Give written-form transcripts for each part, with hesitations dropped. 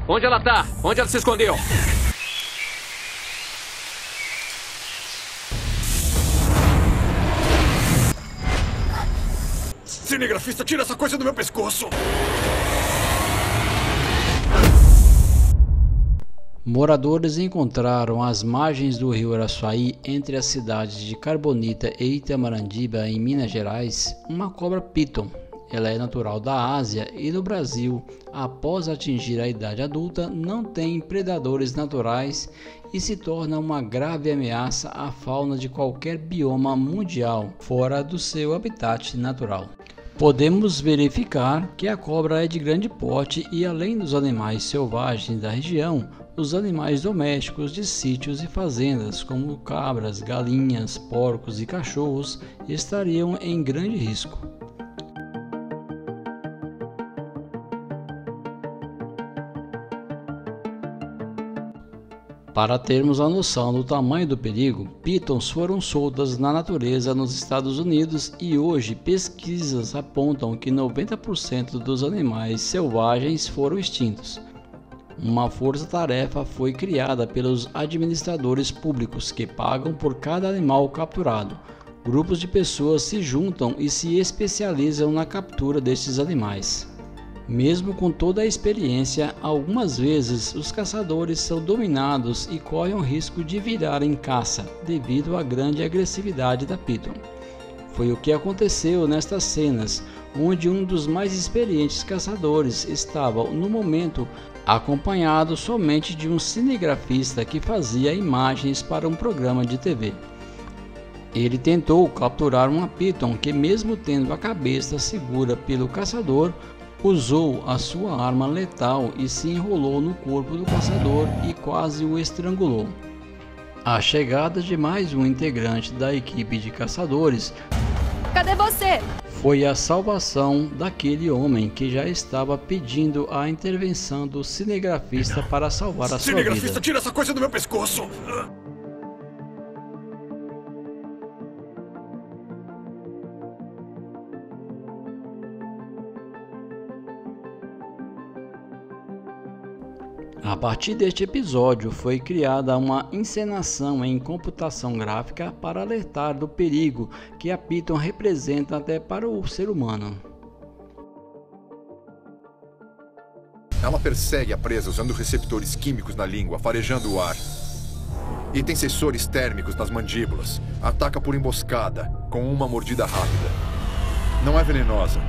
Onde ela tá? Onde ela se escondeu? Cinegrafista, tira essa coisa do meu pescoço! Moradores encontraram às margens do rio Araçuaí, entre as cidades de Carbonita e Itamarandiba, em Minas Gerais, uma cobra piton. Ela é natural da Ásia e no Brasil, após atingir a idade adulta, não tem predadores naturais e se torna uma grave ameaça à fauna de qualquer bioma mundial, fora do seu habitat natural. Podemos verificar que a cobra é de grande porte e, além dos animais selvagens da região, os animais domésticos de sítios e fazendas, como cabras, galinhas, porcos e cachorros, estariam em grande risco. Para termos a noção do tamanho do perigo, pitons foram soltas na natureza nos Estados Unidos e hoje pesquisas apontam que 90% dos animais selvagens foram extintos. Uma força-tarefa foi criada pelos administradores públicos que pagam por cada animal capturado. Grupos de pessoas se juntam e se especializam na captura destes animais. Mesmo com toda a experiência, algumas vezes os caçadores são dominados e correm o risco de virarem caça devido à grande agressividade da piton. Foi o que aconteceu nestas cenas, onde um dos mais experientes caçadores estava, no momento, acompanhado somente de um cinegrafista que fazia imagens para um programa de TV. Ele tentou capturar uma piton que, mesmo tendo a cabeça segura pelo caçador, usou a sua arma letal e se enrolou no corpo do caçador e quase o estrangulou. A chegada de mais um integrante da equipe de caçadores Cadê você? foi a salvação daquele homem que já estava pedindo a intervenção do cinegrafista para salvar a sua vida. Cinegrafista, tira essa coisa do meu pescoço! A partir deste episódio foi criada uma encenação em computação gráfica para alertar do perigo que a piton representa até para o ser humano. Ela persegue a presa usando receptores químicos na língua, farejando o ar. E tem sensores térmicos nas mandíbulas. Ataca por emboscada, com uma mordida rápida. Não é venenosa,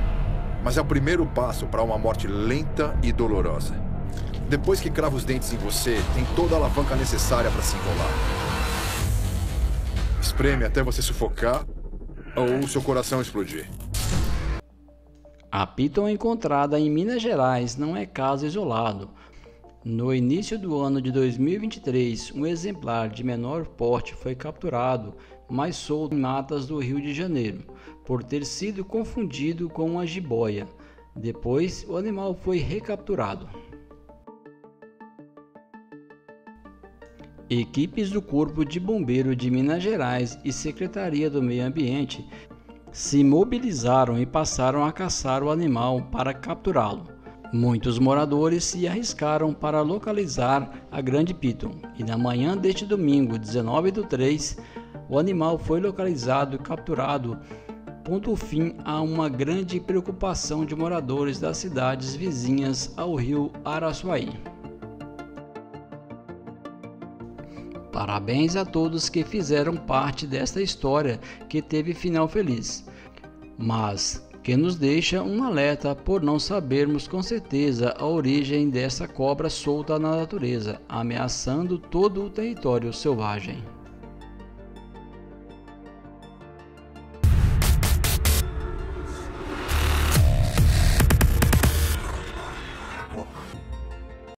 mas é o primeiro passo para uma morte lenta e dolorosa. Depois que crava os dentes em você, tem toda a alavanca necessária para se enrolar. Espreme até você sufocar ou seu coração explodir. A piton encontrada em Minas Gerais não é caso isolado. No início do ano de 2023, um exemplar de menor porte foi capturado, mas solto em matas do Rio de Janeiro, por ter sido confundido com uma jiboia. Depois, o animal foi recapturado. Equipes do Corpo de Bombeiro de Minas Gerais e Secretaria do Meio Ambiente se mobilizaram e passaram a caçar o animal para capturá-lo. Muitos moradores se arriscaram para localizar a grande piton e na manhã deste domingo, 19/3, o animal foi localizado e capturado, pondo fim a uma grande preocupação de moradores das cidades vizinhas ao rio Araçuaí. Parabéns a todos que fizeram parte desta história que teve final feliz, mas que nos deixa um alerta por não sabermos com certeza a origem dessa cobra solta na natureza, ameaçando todo o território selvagem.